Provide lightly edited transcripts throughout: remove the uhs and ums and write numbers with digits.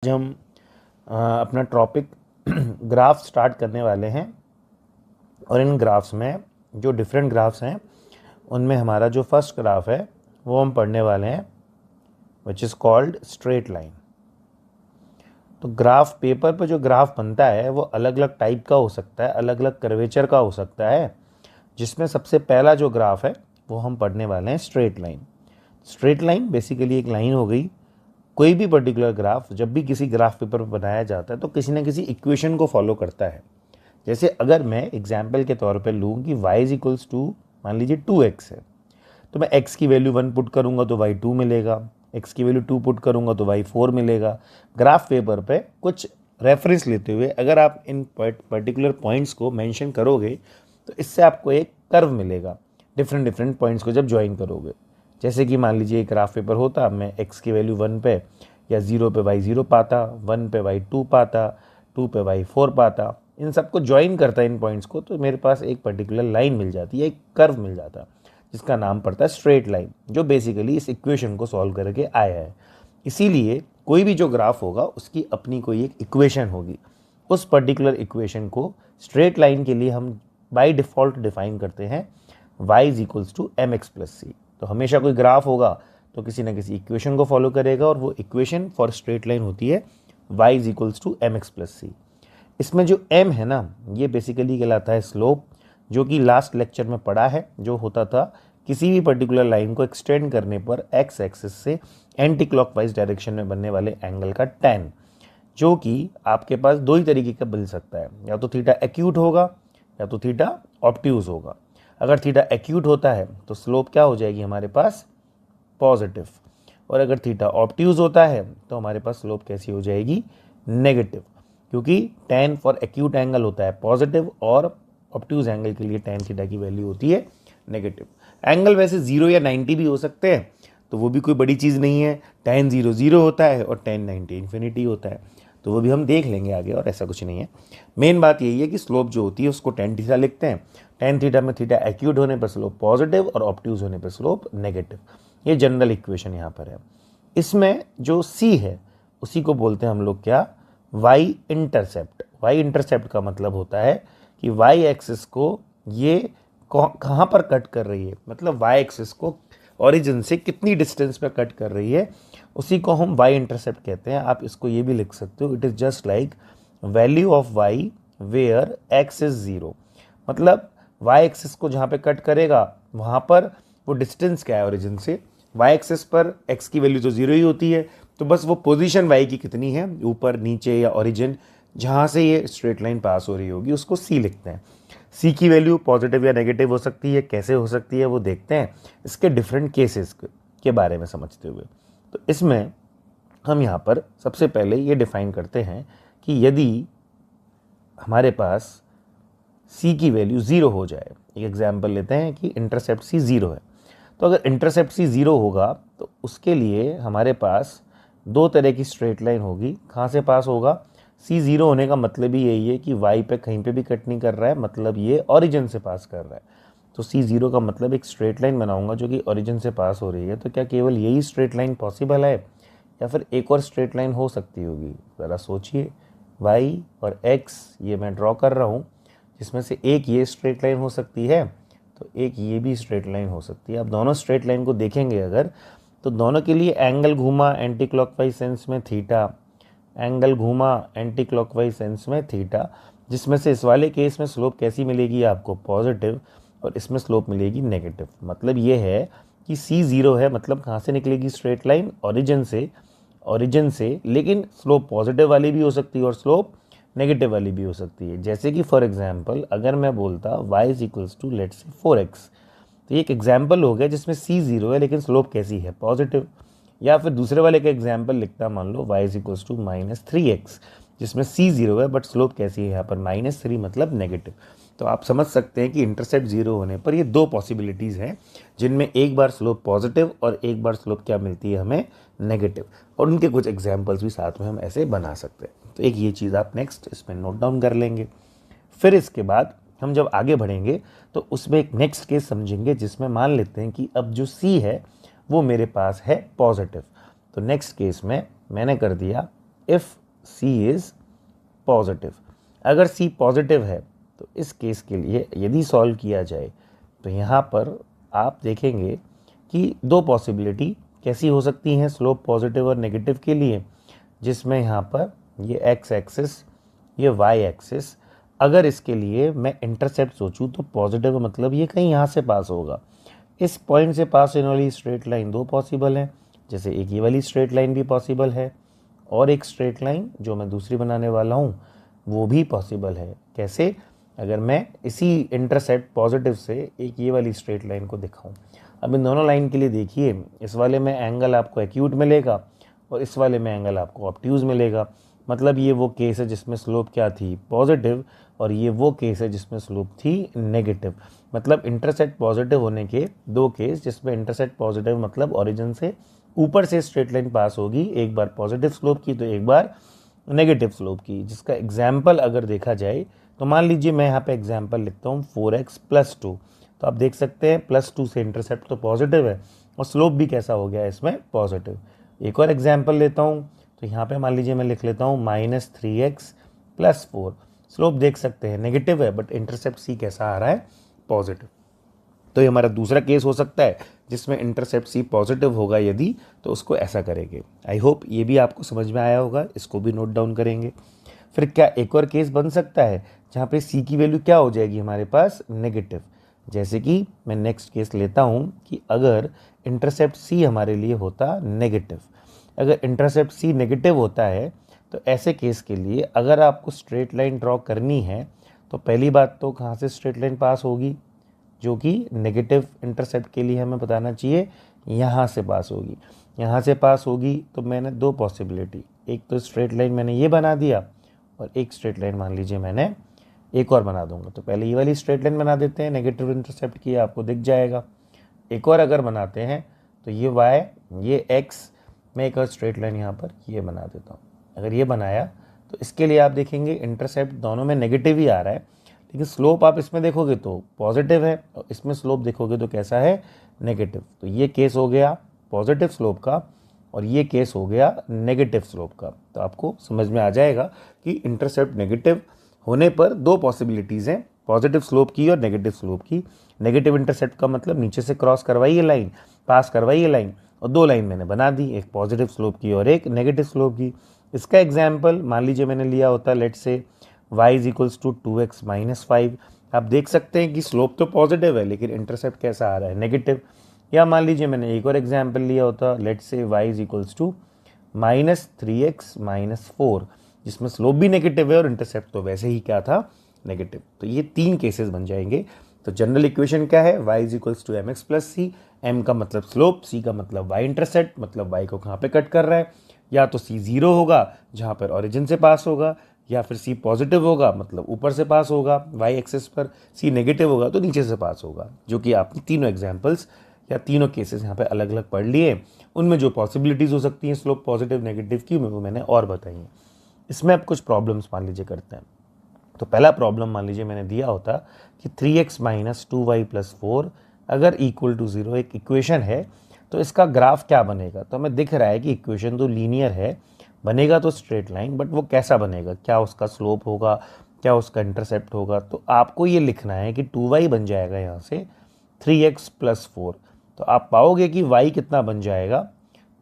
आज हम अपना टॉपिक ग्राफ स्टार्ट करने वाले हैं और इन ग्राफ्स में जो डिफरेंट ग्राफ्स हैं उनमें हमारा जो फर्स्ट ग्राफ है वो हम पढ़ने वाले हैं which is called straight line. तो ग्राफ पेपर पर जो ग्राफ बनता है वो अलग अलग टाइप का हो सकता है, अलग अलग कर्वेचर का हो सकता है, जिसमें सबसे पहला जो ग्राफ है वो हम पढ़ने वाले हैं straight line. Straight line basically एक लाइन हो गई। कोई भी पर्टिकुलर ग्राफ जब भी किसी ग्राफ पेपर पर बनाया जाता है तो किसी न किसी इक्वेशन को फॉलो करता है। जैसे अगर मैं एग्जाम्पल के तौर पे लूँ कि y इज इक्वल्स टू मान लीजिए 2x है, तो मैं x की वैल्यू 1 पुट करूँगा तो y 2 मिलेगा, x की वैल्यू 2 पुट करूँगा तो y 4 मिलेगा। ग्राफ पेपर पे कुछ रेफरेंस लेते हुए अगर आप इन पर्टिकुलर पॉइंट्स को मेंशन करोगे तो इससे आपको एक कर्व मिलेगा डिफरेंट डिफरेंट पॉइंट्स को जब ज्वाइन करोगे। जैसे कि मान लीजिए एक ग्राफ पेपर होता, मैं x की वैल्यू 1 पे या 0 पे y 0 पाता, 1 पे y 2 पाता, 2 पे y 4 पाता, इन सबको ज्वाइन करता है इन पॉइंट्स को, तो मेरे पास एक पर्टिकुलर लाइन मिल जाती है, एक कर्व मिल जाता है जिसका नाम पड़ता है स्ट्रेट लाइन, जो बेसिकली इस इक्वेशन को सॉल्व करके आया है। इसीलिए कोई भी जो ग्राफ होगा उसकी अपनी कोई एक इक्वेशन होगी। उस पर्टिकुलर इक्वेशन को स्ट्रेट लाइन के लिए हम बाय डिफ़ॉल्ट डिफाइन करते हैं y is equals to mx plus C. तो हमेशा कोई ग्राफ होगा तो किसी न किसी इक्वेशन को फॉलो करेगा और वो इक्वेशन फॉर स्ट्रेट लाइन होती है y is equals to mx plus C. इसमें जो m है ना, ये बेसिकली कहलाता है स्लोप, जो कि लास्ट लेक्चर में पढ़ा है, जो होता था किसी भी पर्टिकुलर लाइन को एक्सटेंड करने पर x एक्सिस से एंटी क्लॉकवाइज डायरेक्शन में बनने वाले एंगल का tan, जो कि आपके पास दो ही तरीके का मिल सकता है, या तो थीटा एक्यूट होगा या तो थीटा ऑब्ट्यूज होगा। अगर थीटा एक्यूट होता है तो स्लोप क्या हो जाएगी हमारे पास पॉजिटिव, और अगर थीटा ऑब्ट्यूज होता है तो हमारे पास स्लोप कैसी हो जाएगी नेगेटिव, क्योंकि tan फॉर एक्यूट एंगल होता है पॉजिटिव और ऑब्ट्यूज एंगल के लिए tan थीटा की वैल्यू होती है नेगेटिव। एंगल वैसे 0 या 90 भी हो सकते हैं, तो वो भी कोई बड़ी चीज़ नहीं है। tan 0 0 होता है और tan 90 इन्फिनिटी होता है, तो वो भी हम देख लेंगे आगे, और ऐसा कुछ नहीं है। मेन बात यही है कि स्लोप जो होती है उसको tan थीटा लिखते हैं। tan थीटा में थीटा एक्यूट होने पर स्लोप पॉजिटिव और ऑब्ट्यूज होने पर स्लोप नेगेटिव। ये जनरल इक्वेशन यहाँ पर है। इसमें जो c है उसी को बोलते हैं हम लोग क्या, y इंटरसेप्ट। y इंटरसेप्ट का मतलब होता है कि y एक्सिस को ये कहाँ पर कट कर रही है, मतलब y एक्सिस को ओरिजिन से कितनी डिस्टेंस पर कट कर रही है, उसी को हम y इंटरसेप्ट कहते हैं। आप इसको ये भी लिख सकते हो, it is just like value of y where x is 0। मतलब y एक्सिस को जहाँ पे कट करेगा वहाँ पर वो डिस्टेंस क्या है ओरिजिन से। y एक्सिस पर x की वैल्यू तो 0 ही होती है, तो बस वो पोजीशन y की कितनी है ऊपर नीचे या ओरिजिन जहाँ से ये स्ट्रेट लाइन पास हो रही होगी उसको c लिखते हैं। c की वैल्यू पॉजिटिव या नेगेटिव हो सकती है, कैसे हो सकती है वो देखते हैं इसके डिफरेंट केसेस के बारे में समझते हुए। तो इसमें हम यहाँ पर सबसे पहले ये डिफाइन करते हैं कि यदि हमारे पास c की वैल्यू 0 हो जाए, एक एग्जांपल लेते हैं कि इंटरसेप्ट c 0 है, तो अगर इंटरसेप्ट c 0 होगा तो उसके लिए हमारे पास दो तरह की स्ट्रेट लाइन होगी। कहाँ से पास होगा, c 0 होने का मतलब ही यही है कि y पे कहीं पे भी कट नहीं कर रहा है, मतलब ये ओरिजिन से पास कर रहा है। तो c 0 का मतलब एक स्ट्रेट लाइन बनाऊंगा जो कि ओरिजिन से पास हो रही है। तो क्या केवल यही स्ट्रेट लाइन पॉसिबल है या फिर एक और स्ट्रेट लाइन हो सकती होगी? ज़रा सोचिए। y और x ये मैं ड्रॉ कर रहा हूँ, जिसमें से एक ये स्ट्रेट लाइन हो सकती है तो एक ये भी स्ट्रेट लाइन हो सकती है। अब दोनों स्ट्रेट लाइन को देखेंगे अगर, तो दोनों के लिए एंगल घूमा एंटी क्लॉकवाइज सेंस में थीटा, एंगल घूमा एंटी क्लॉकवाइज सेंस में थीटा, जिसमें से इस वाले केस में स्लोप कैसी मिलेगी आपको पॉजिटिव और इसमें स्लोप मिलेगी नेगेटिव। मतलब ये है कि c 0 है, मतलब कहाँ से निकलेगी स्ट्रेट लाइन ओरिजिन से, लेकिन स्लोप पॉजिटिव वाली भी हो सकती है और स्लोप नेगेटिव वाली भी हो सकती है। जैसे कि फॉर एग्जांपल अगर मैं बोलता y is equals to let's say 4x, तो ये एक एग्जांपल हो गया जिसमें c 0 है लेकिन स्लोप कैसी है पॉजिटिव। या फिर दूसरे वाले का एग्जांपल लिखता, मान लो y is equals to -3x, जिसमें c 0 है बट स्लोप कैसी है यहाँ पर -3, मतलब नेगेटिव। तो आप समझ सकते हैं कि इंटरसेप्ट 0 होने पर ये दो पॉसिबिलिटीज़ हैं, जिनमें एक बार स्लोप पॉजिटिव और एक बार स्लोप क्या मिलती है हमें नेगेटिव, और उनके कुछ एग्जांपल्स भी साथ में हम ऐसे बना सकते हैं। तो एक ये चीज़ आप नेक्स्ट इसमें नोट डाउन कर लेंगे। फिर इसके बाद हम जब आगे बढ़ेंगे तो उसमें एक नेक्स्ट केस समझेंगे जिसमें मान लेते हैं कि अब जो c है वो मेरे पास है पॉजिटिव। तो नेक्स्ट केस में मैंने कर दिया इफ़ सी इज़ पॉजिटिव। अगर सी पॉजिटिव है तो इस केस के लिए यदि सॉल्व किया जाए तो यहाँ पर आप देखेंगे कि दो पॉसिबिलिटी कैसी हो सकती हैं स्लोप पॉजिटिव और नेगेटिव के लिए, जिसमें यहाँ पर ये एक्स एक्सिस, ये वाई एक्सिस, अगर इसके लिए मैं इंटरसेप्ट सोचूं तो पॉजिटिव मतलब ये कहीं यहाँ से पास होगा। इस पॉइंट से पास होने वाली स्ट्रेट लाइन दो पॉसिबल हैं, जैसे एक ये वाली स्ट्रेट लाइन भी पॉसिबल है और एक स्ट्रेट लाइन जो मैं दूसरी बनाने वाला हूँ वो भी पॉसिबल है। कैसे? अगर मैं इसी इंटरसेप्ट पॉजिटिव से एक ये वाली स्ट्रेट लाइन को दिखाऊं। अब इन दोनों लाइन के लिए देखिए, इस वाले में एंगल आपको एक्यूट मिलेगा और इस वाले में एंगल आपको ऑब्ट्यूज मिलेगा। मतलब ये वो केस है जिसमें स्लोप क्या थी? पॉजिटिव, और ये वो केस है जिसमें स्लोप थी नेगेटिव। मतलब इंटरसेप्ट पॉजिटिव होने के दो केस, जिसमें इंटरसेप्ट पॉजिटिव मतलब ओरिजिन से ऊपर से स्ट्रेट लाइन पास होगी, एक बार पॉजिटिव स्लोप की तो एक बार नेगेटिव स्लोप की। जिसका एग्जाम्पल अगर देखा जाए तो मान लीजिए मैं यहाँ पे एग्जाम्पल लिखता हूँ 4x + 2। तो आप देख सकते हैं +2 से इंटरसेप्ट तो पॉजिटिव है और स्लोप भी कैसा हो गया इसमें? पॉजिटिव। एक और एग्जाम्पल लेता हूँ, तो यहाँ पे मान लीजिए मैं लिख लेता हूँ -3x + 4। स्लोप देख सकते हैं नेगेटिव है बट इंटरसेप्ट सी कैसा आ रहा है? पॉजिटिव। तो ये हमारा दूसरा केस हो सकता है जिसमें इंटरसेप्ट सी पॉजिटिव होगा यदि, तो उसको ऐसा करेंगे। आई होप ये भी आपको समझ में आया होगा, इसको भी नोट डाउन करेंगे। फिर क्या एक और केस बन सकता है जहाँ पे सी की वैल्यू क्या हो जाएगी हमारे पास? नेगेटिव। जैसे कि मैं नेक्स्ट केस लेता हूँ कि अगर इंटरसेप्ट सी हमारे लिए होता नेगेटिव। अगर इंटरसेप्ट सी नेगेटिव होता है तो ऐसे केस के लिए अगर आपको स्ट्रेट लाइन ड्रॉ करनी है तो पहली बात तो कहाँ से स्ट्रेट लाइन पास होगी, जो कि नेगेटिव इंटरसेप्ट के लिए हमें बताना चाहिए यहाँ से पास होगी। यहाँ से पास होगी तो मैंने दो पॉसिबिलिटी, एक तो स्ट्रेट लाइन मैंने ये बना दिया और एक स्ट्रेट लाइन मान लीजिए मैंने एक और बना दूंगा। तो पहले ये वाली स्ट्रेट लाइन बना देते हैं नेगेटिव इंटरसेप्ट की, आपको दिख जाएगा। एक और अगर बनाते हैं तो ये वाई, ये एक्स, मैं एक और स्ट्रेट लाइन यहाँ पर ये बना देता हूँ। अगर ये बनाया तो इसके लिए आप देखेंगे इंटरसेप्ट दोनों में नेगेटिव ही आ रहा है, लेकिन स्लोप आप इसमें देखोगे तो पॉजिटिव है और इसमें स्लोप देखोगे तो कैसा है? नेगेटिव। तो ये केस हो गया पॉजिटिव स्लोप का और ये केस हो गया नेगेटिव स्लोप का। तो आपको समझ में आ जाएगा कि इंटरसेप्ट नेगेटिव होने पर दो पॉसिबिलिटीज़ हैं, पॉजिटिव स्लोप की और नेगेटिव स्लोप की। नेगेटिव इंटरसेप्ट का मतलब नीचे से क्रॉस करवाइए लाइन, पास करवाइए लाइन, और दो लाइन मैंने बना दी, एक पॉजिटिव स्लोप की और एक नेगेटिव स्लोप की। इसका एग्जाम्पल मान लीजिए मैंने लिया होता लेट से y = 2x - 5। आप देख सकते हैं कि स्लोप तो पॉजिटिव है लेकिन इंटरसेप्ट कैसा आ रहा है? नेगेटिव। या मान लीजिए मैंने एक और एग्जाम्पल लिया होता लेट से y = -3x - 4, जिसमें स्लोप भी नेगेटिव है और इंटरसेप्ट तो वैसे ही क्या था? नेगेटिव। तो ये तीन केसेस बन जाएंगे। तो जनरल इक्वेशन क्या है? y = mx + c। m का मतलब स्लोप, c का मतलब y इंटरसेप्ट, मतलब y को कहाँ पे कट कर रहा है? या तो c 0 होगा जहाँ पर ओरिजिन से पास होगा, या फिर c पॉजिटिव होगा मतलब ऊपर से पास होगा y एक्सिस पर, c नेगेटिव होगा तो नीचे से पास होगा। जो कि आपने तीनों एग्जांपल्स या तीनों केसेस यहाँ पे अलग अलग पढ़ लिए। उनमें जो पॉसिबिलिटीज़ हो सकती हैं स्लोप पॉजिटिव नेगेटिव की, वो मैंने और बताई हैं। इसमें अब कुछ प्रॉब्लम्स मान लीजिए करते हैं। तो पहला प्रॉब्लम मान लीजिए मैंने दिया होता कि 3x - 2y + 4 अगर = 0 एक इक्वेशन है तो इसका ग्राफ क्या बनेगा। तो हमें दिख रहा है कि इक्वेशन तो लीनियर है, बनेगा तो स्ट्रेट लाइन, बट वो कैसा बनेगा? क्या उसका स्लोप होगा, क्या उसका इंटरसेप्ट होगा? तो आपको ये लिखना है कि 2y बन जाएगा यहाँ से 3x + 4। तो आप पाओगे कि y कितना बन जाएगा?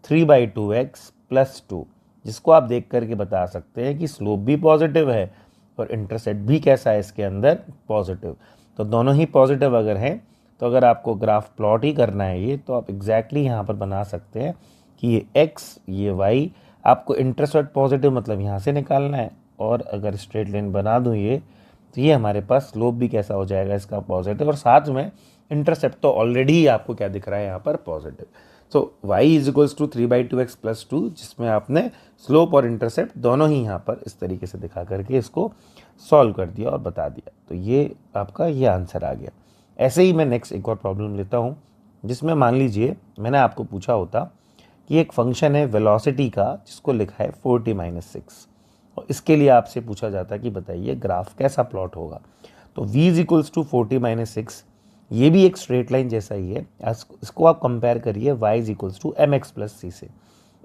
3/2x + 2, जिसको आप देख करके बता सकते हैं कि स्लोप भी पॉजिटिव है और इंटरसेप्ट भी कैसा है इसके अंदर? पॉजिटिव। तो दोनों ही पॉजिटिव अगर हैं तो अगर आपको ग्राफ प्लॉट ही करना है ये, तो आप एग्जैक्टली यहाँ पर बना सकते हैं कि ये x ये y, आपको इंटरसेप्ट पॉजिटिव मतलब यहाँ से निकालना है, और अगर स्ट्रेट लाइन बना दूँ ये, तो ये हमारे पास स्लोप भी कैसा हो जाएगा इसका? पॉजिटिव, और साथ में इंटरसेप्ट तो ऑलरेडी ही आपको क्या दिख रहा है यहाँ पर? पॉजिटिव। तो y = 3/2x + 2, जिसमें आपने स्लोप और इंटरसेप्ट दोनों ही यहाँ पर इस तरीके से दिखा करके इसको सॉल्व कर दिया और बता दिया। तो ये आपका ये आंसर आ गया। ऐसे ही मैं नेक्स्ट एक और प्रॉब्लम लेता हूँ, जिसमें मान लीजिए मैंने आपको पूछा होता कि एक फंक्शन है वेलोसिटी का जिसको लिखा है 4t - 6, और इसके लिए आपसे पूछा जाता है कि बताइए ग्राफ कैसा प्लॉट होगा। तो v = 4t - 6, ये भी एक स्ट्रेट लाइन जैसा ही है। इसको आप कंपेयर करिए y = mx + c से।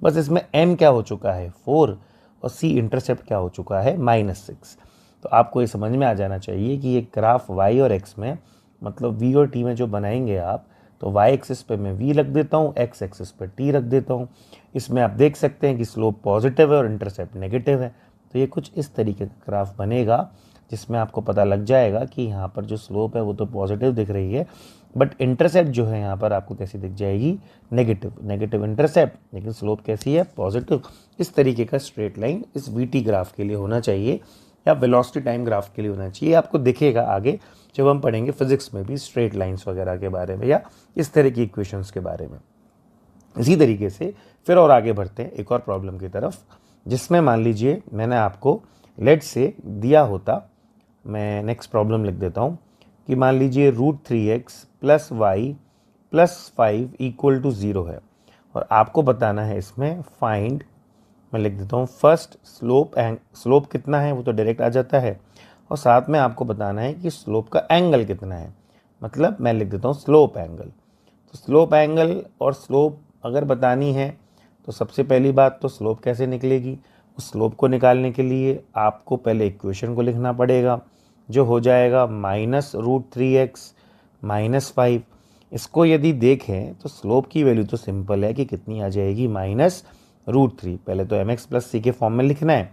बस इसमें m क्या हो चुका है? 4, और सी इंटरसेप्ट क्या हो चुका है -6। तो आपको ये समझ में आ जाना चाहिए कि ये ग्राफ y और x में, मतलब v और t में जो बनाएंगे आप, तो y एक्सिस पे मैं v रख देता हूँ, x एक्सिस पे t रख देता हूँ। इसमें आप देख सकते हैं कि स्लोप पॉजिटिव है और इंटरसेप्ट नेगेटिव है। तो ये कुछ इस तरीके का ग्राफ बनेगा जिसमें आपको पता लग जाएगा कि यहाँ पर जो स्लोप है वो तो पॉजिटिव दिख रही है, बट इंटरसेप्ट जो है यहाँ पर आपको कैसी दिख जाएगी, नेगेटिव इंटरसेप्ट, लेकिन स्लोप कैसी है, पॉजिटिव। इस तरीके का स्ट्रेट लाइन इस वीटी ग्राफ के लिए होना चाहिए या वेलोसिटी टाइम ग्राफ के लिए होना चाहिए। आपको दिखेगा आगे जब हम पढ़ेंगे फिजिक्स में भी स्ट्रेट लाइंस वगैरह के बारे में या इस तरह की इक्वेशंस के बारे में। इसी तरीके से फिर और आगे बढ़ते हैं एक और प्रॉब्लम की तरफ, जिसमें मान लीजिए मैंने आपको लेट से दिया होता, मैं नेक्स्ट प्रॉब्लम लिख देता हूँ कि मान लीजिए √3x + y + 5 = 0 है, और आपको बताना है इसमें फाइंड, मैं लिख देता हूँ फर्स्ट स्लोप कितना है, वो तो डायरेक्ट आ जाता है, और साथ में आपको बताना है कि स्लोप का एंगल कितना है, मतलब मैं लिख देता हूँ स्लोप एंगल। तो स्लोप एंगल और स्लोप अगर बतानी है तो सबसे पहली बात तो स्लोप कैसे निकलेगी, उस स्लोप को निकालने के लिए आपको पहले इक्वेशन को लिखना पड़ेगा, जो हो जाएगा -√3x - 5। इसको यदि देखें तो स्लोप की वैल्यू तो सिंपल है कि कितनी आ जाएगी, -√3। पहले तो mx + c के फॉर्म में लिखना है,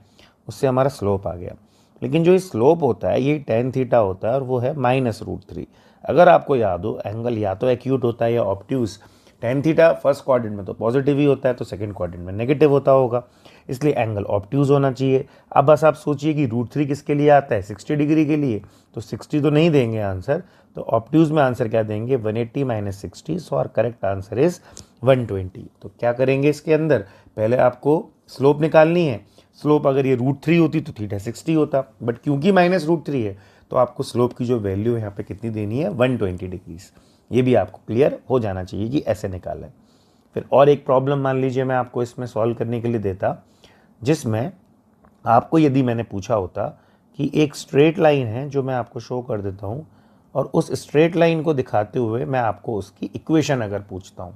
उससे हमारा स्लोप आ गया। लेकिन जो ये स्लोप होता है ये tan थीटा होता है और वो है -√3। अगर आपको याद हो, एंगल या तो एक्यूट होता है या obtuse. tan theta first quadrant में तो पॉजिटिव ही होता है, तो सेकंड क्वाड्रेंट में नेगेटिव होता होगा, इसलिए एंगल ऑब्ट्यूज होना चाहिए। अब बस आप सोचिए कि √3 किसके लिए आता है, 60 डिग्री के लिए, तो 60 तो नहीं देंगे आंसर, तो ऑब्ट्यूज में आंसर क्या देंगे, 180 - 60। So our correct answer is 120। तो क्या करेंगे इसके अंदर, पहले आपको स्लोप निकालनी है। स्लोप अगर ये √3 होती तो थीटा 60 होता, बट क्योंकि -√3 है तो आपको स्लोप की जो वैल्यू है यहाँ पे कितनी देनी है, 120 डिग्रीज। ये भी आपको क्लियर हो जाना चाहिए कि ऐसे निकालें। फिर और एक प्रॉब्लम मान लीजिए मैं आपको इसमें सॉल्व करने के लिए देता, जिसमें आपको यदि मैंने पूछा होता कि एक स्ट्रेट लाइन है जो मैं आपको शो कर देता हूँ, और उस स्ट्रेट लाइन को दिखाते हुए मैं आपको उसकी इक्वेशन अगर पूछता हूँ,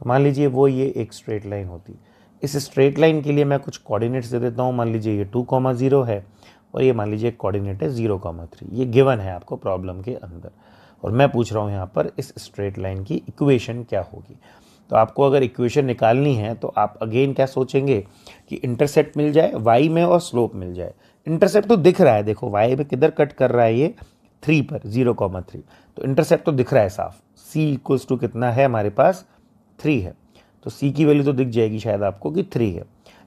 तो मान लीजिए वो ये एक स्ट्रेट लाइन होती। इस स्ट्रेट लाइन के लिए मैं कुछ कोऑर्डिनेट्स दे देता हूँ, मान लीजिए ये 2,0 है और ये मान लीजिए कोऑर्डिनेट है 0,3। ये गिवन है आपको प्रॉब्लम के अंदर, और मैं पूछ रहा हूँ यहाँ पर इस स्ट्रेट लाइन की इक्वेशन क्या होगी। तो आपको अगर इक्वेशन निकालनी है तो आप अगेन क्या सोचेंगे कि इंटरसेप्ट मिल जाए y में और स्लोप मिल जाए। इंटरसेप्ट तो दिख रहा है, देखो y में किधर कट कर रहा है, ये 3 पर 0,3, तो इंटरसेप्ट तो दिख रहा है साफ। c = कितना है हमारे पास, 3 है, तो c की वैल्यू तो दिख जाएगी शायद आपको कि 3 है।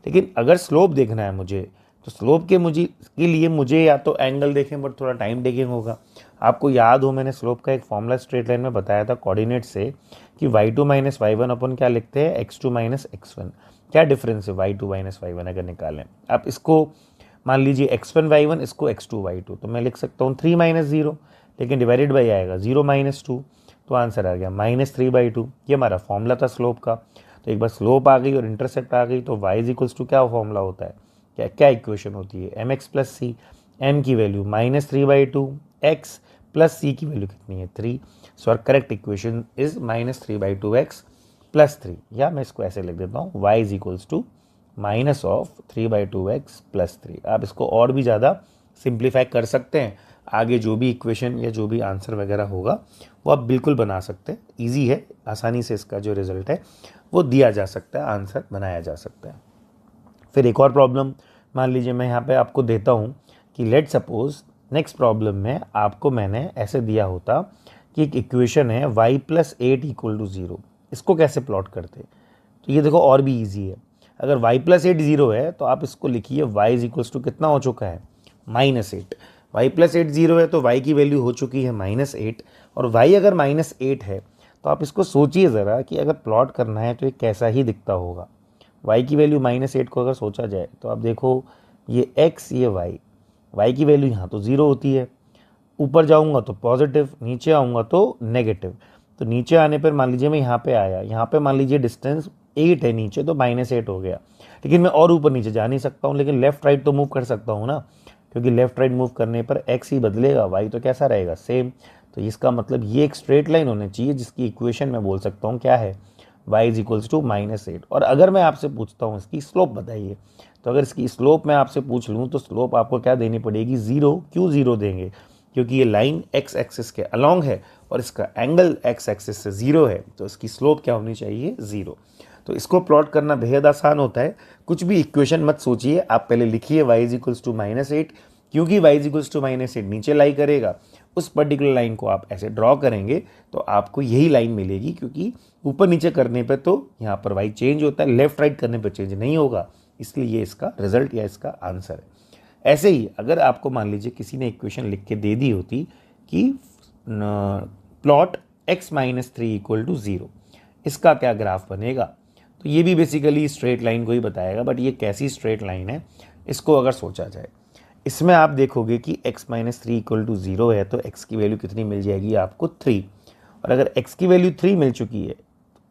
लेकिन अगर स्लोप देखना है मुझे, तो स्लोप के लिए मुझे या तो एंगल देखें, बट थोड़ा टाइम टेकिंग होगा। आपको याद हो मैंने स्लोप का एक फॉर्मूला स्ट्रेट लाइन में बताया था कोऑर्डिनेट से कि y2 - y1 अपन क्या लिखते हैं, x2 - x1। क्या डिफरेंस है y2 - y1 अगर निकालें, आप इसको मान लीजिए x1 y1, इसको x2 y2, तो मैं लिख सकता हूँ 3 - 0, लेकिन डिवाइडेड बाई आएगा 0 - 2, तो आंसर आ गया -3/2। ये हमारा फॉर्मूला था स्लोप का। तो एक बार स्लोप आ गई और इंटरसेप्ट आ गई तो y = क्या फॉर्मूला होता है, क्या इक्वेशन होती है, mx + c। m की वैल्यू -3/2, x + c की वैल्यू कितनी है, 3। So our correct equation is -3/2x + 3, या मैं इसको ऐसे लिख देता हूँ y = -3/2x + 3। आप इसको और भी ज़्यादा सिंप्लीफाई कर सकते हैं, आगे जो भी इक्वेशन या जो भी आंसर वगैरह होगा वो आप बिल्कुल बना सकते हैं। ईजी है, आसानी से इसका जो रिजल्ट है वो दिया जा सकता है, आंसर बनाया जा सकता है। फिर एक और प्रॉब्लम मान लीजिए मैं यहाँ पे आपको देता हूँ कि लेट सपोज नेक्स्ट प्रॉब्लम में आपको मैंने ऐसे दिया होता कि एक इक्वेशन है y + 8 = 0। इसको कैसे प्लॉट करते, तो ये देखो और भी इजी है। अगर y + 8 0 है तो आप इसको लिखिए y = कितना हो चुका है, -8। y + 8 0 है तो y की वैल्यू हो चुकी है -8, और y अगर -8 है तो आप इसको सोचिए ज़रा कि अगर प्लॉट करना है तो ये कैसा ही दिखता होगा। y की वैल्यू -8 को अगर सोचा जाए तो आप देखो ये x ये y की वैल्यू यहाँ तो 0 होती है, ऊपर जाऊँगा तो पॉजिटिव, नीचे आऊँगा तो नेगेटिव। तो नीचे आने पर मान लीजिए मैं यहाँ पे आया, यहाँ पे मान लीजिए डिस्टेंस 8 है नीचे, तो -8 हो गया। लेकिन मैं और ऊपर नीचे जा नहीं सकता हूँ, लेकिन लेफ्ट राइट तो मूव कर सकता हूँ ना, क्योंकि लेफ्ट राइट मूव करने पर x ही बदलेगा, y तो कैसा रहेगा, सेम। तो इसका मतलब ये एक स्ट्रेट लाइन होनी चाहिए जिसकी इक्वेशन मैं बोल सकता हूँ क्या है, y = -8। और अगर मैं आपसे पूछता हूँ इसकी स्लोप बताइए, तो अगर इसकी स्लोप मैं आपसे पूछ लूँ तो स्लोप आपको क्या देनी पड़ेगी, 0। क्यों 0 देंगे, क्योंकि ये लाइन एक्स एक्सिस के अलॉन्ग है और इसका एंगल एक्स एक्सिस से 0 है, तो इसकी स्लोप क्या होनी चाहिए, 0। तो इसको प्लॉट करना बेहद आसान होता है। कुछ भी इक्वेशन मत सोचिए, आप पहले लिखिए y इक्वल्स टू -8, क्योंकि y इक्वल्स टू -8 नीचे लाई करेगा, उस पर्टिकुलर लाइन को आप ऐसे ड्रॉ करेंगे तो आपको यही लाइन मिलेगी, क्योंकि ऊपर नीचे करने पे तो यहाँ पर y चेंज होता है, लेफ्ट राइट करने पे चेंज नहीं होगा, इसलिए ये इसका रिजल्ट या इसका आंसर है। ऐसे ही अगर आपको मान लीजिए किसी ने इक्वेशन लिख के दे दी होती कि प्लॉट x - 3 इक्वल टू 0, इसका क्या ग्राफ बनेगा, तो ये भी बेसिकली स्ट्रेट लाइन को ही बताएगा, बट ये कैसी स्ट्रेट लाइन है इसको अगर सोचा जाए, इसमें आप देखोगे कि x - 3 इक्वल टू 0 है, तो x की वैल्यू कितनी मिल जाएगी आपको, 3। और अगर x की वैल्यू 3 मिल चुकी है,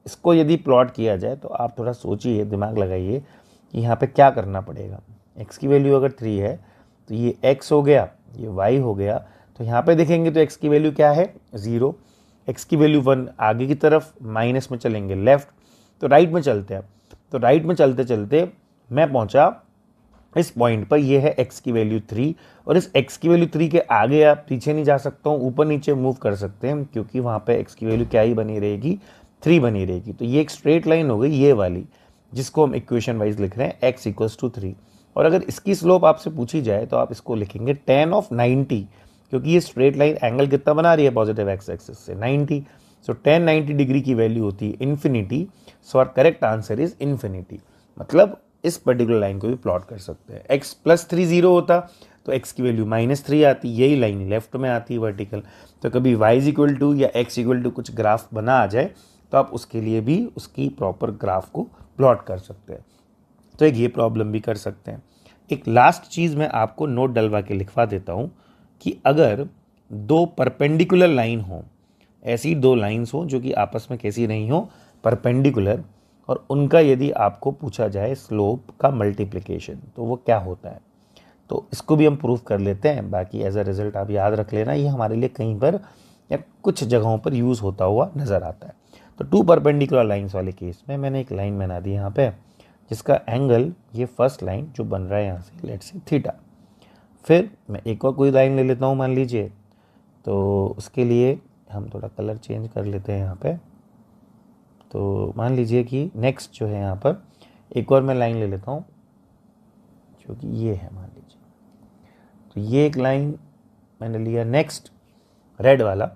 इसको यदि प्लॉट किया जाए तो आप थोड़ा सोचिए, दिमाग लगाइए कि यहाँ पे क्या करना पड़ेगा। x की वैल्यू अगर 3 है तो ये x हो गया, ये y हो गया, तो यहाँ पे देखेंगे तो x की वैल्यू क्या है, 0। x की वैल्यू 1, आगे की तरफ माइनस में चलेंगे लेफ्ट, तो राइट में चलते हैं। तो राइट में चलते चलते मैं पहुंचा इस पॉइंट पर, ये है x की वैल्यू 3, और इस x की वैल्यू 3 के आगे आप पीछे नहीं जा सकता हूँ, ऊपर नीचे मूव कर सकते हैं, क्योंकि वहाँ पे x की वैल्यू क्या ही बनी रहेगी, 3 बनी रहेगी। तो ये एक स्ट्रेट लाइन हो गई ये वाली, जिसको हम इक्वेशन वाइज लिख रहे हैं x इक्वल्स टू 3। और अगर इसकी स्लोप आपसे पूछी जाए तो आप इसको लिखेंगे tan ऑफ 90, क्योंकि ये स्ट्रेट लाइन एंगल कितना बना रही है पॉजिटिव एक्स एक्सिस से, 90। सो tan 90 डिग्री की वैल्यू होती है infinity. So our correct answer is infinity. मतलब इस पर्टिकुलर लाइन को भी प्लॉट कर सकते हैं। x + 3 0 होता तो x की वैल्यू -3 आती, यही लाइन लेफ्ट में आती वर्टिकल। तो कभी y इक्वल टू या x इक्वल टू कुछ ग्राफ बना आ जाए तो आप उसके लिए भी उसकी प्रॉपर ग्राफ को प्लॉट कर सकते हैं। तो एक ये प्रॉब्लम भी कर सकते हैं। एक लास्ट चीज़ मैं आपको नोट डलवा के लिखवा देता हूँ कि अगर दो परपेंडिकुलर लाइन हो, ऐसी दो लाइंस हो जो कि आपस में कैसी नहीं हो, परपेंडिकुलर, और उनका यदि आपको पूछा जाए स्लोप का मल्टीप्लिकेशन तो वो क्या होता है, तो इसको भी हम प्रूफ कर लेते हैं। बाकी एज अ रिजल्ट आप याद रख लेना, ये हमारे लिए कहीं पर या कुछ जगहों पर यूज़ होता हुआ नज़र आता है। तो 2 परपेंडिकुलर लाइंस वाले केस में मैंने एक लाइन बना दी यहाँ पे, जिसका एंगल, ये फर्स्ट लाइन जो बन रहा है यहाँ से, लेट्स से थीटा। फिर मैं एक और कोई लाइन ले लेता हूँ मान लीजिए, तो उसके लिए हम थोड़ा कलर चेंज कर लेते हैं यहाँ पे। तो मान लीजिए कि नेक्स्ट जो है यहाँ पर एक और मैं लाइन ले लेता हूँ जो कि ये है मान लीजिए। तो ये एक लाइन मैंने लिया, नेक्स्ट रेड वाला।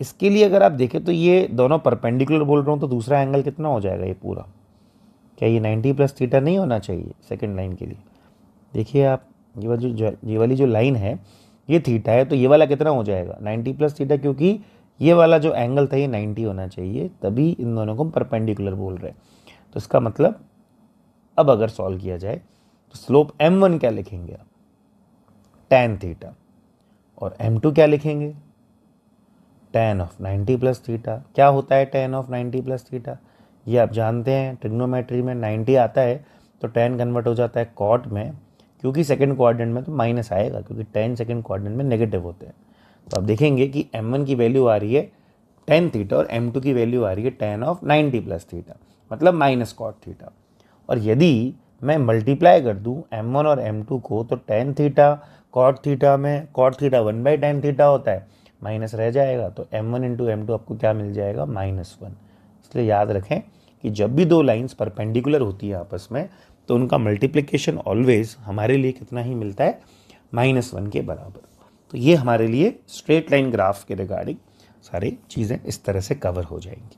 इसके लिए अगर आप देखें तो ये दोनों परपेंडिकुलर बोल रहा हूँ, तो दूसरा एंगल कितना हो जाएगा ये पूरा, क्या ये 90 + थीटा नहीं होना चाहिए सेकंड लाइन के लिए। देखिए आप, ये वाली जो लाइन है ये थीटा है, तो ये वाला कितना हो जाएगा 90 + थीटा, क्योंकि ये वाला जो एंगल था ये 90 होना चाहिए, तभी इन दोनों को हम परपेंडिकुलर बोल रहे हैं। तो इसका मतलब अब अगर सॉल्व किया जाए तो स्लोप m1 क्या लिखेंगे आप, tan थीटा, और m2 क्या लिखेंगे, tan ऑफ 90 + थीटा। क्या होता है tan ऑफ 90 + थीटा, ये आप जानते हैं ट्रिग्नोमेट्री में 90 आता है तो tan कन्वर्ट हो जाता है कॉट में, क्योंकि सेकंड क्वाड्रेंट में तो माइनस आएगा, क्योंकि tan सेकंड क्वाड्रेंट में नेगेटिव होते हैं। तो आप देखेंगे कि m1 की वैल्यू आ रही है tan थीटा और m2 की वैल्यू आ रही है tan ऑफ 90 + थीटा, मतलब माइनस कॉट थीटा। और यदि मैं मल्टीप्लाई कर दूं m1 और m2 को, तो tan थीटा कॉट थीटा में कॉट थीटा 1/tan थीटा होता है, माइनस रह जाएगा, तो m1 × m2 आपको क्या मिल जाएगा, -1। इसलिए याद रखें कि जब भी दो लाइंस परपेंडिकुलर होती है आपस में, तो उनका मल्टीप्लिकेशन ऑलवेज हमारे लिए कितना ही मिलता है, -1 के बराबर। तो ये हमारे लिए स्ट्रेट लाइन ग्राफ के रिगार्डिंग सारी चीज़ें इस तरह से कवर हो जाएंगी।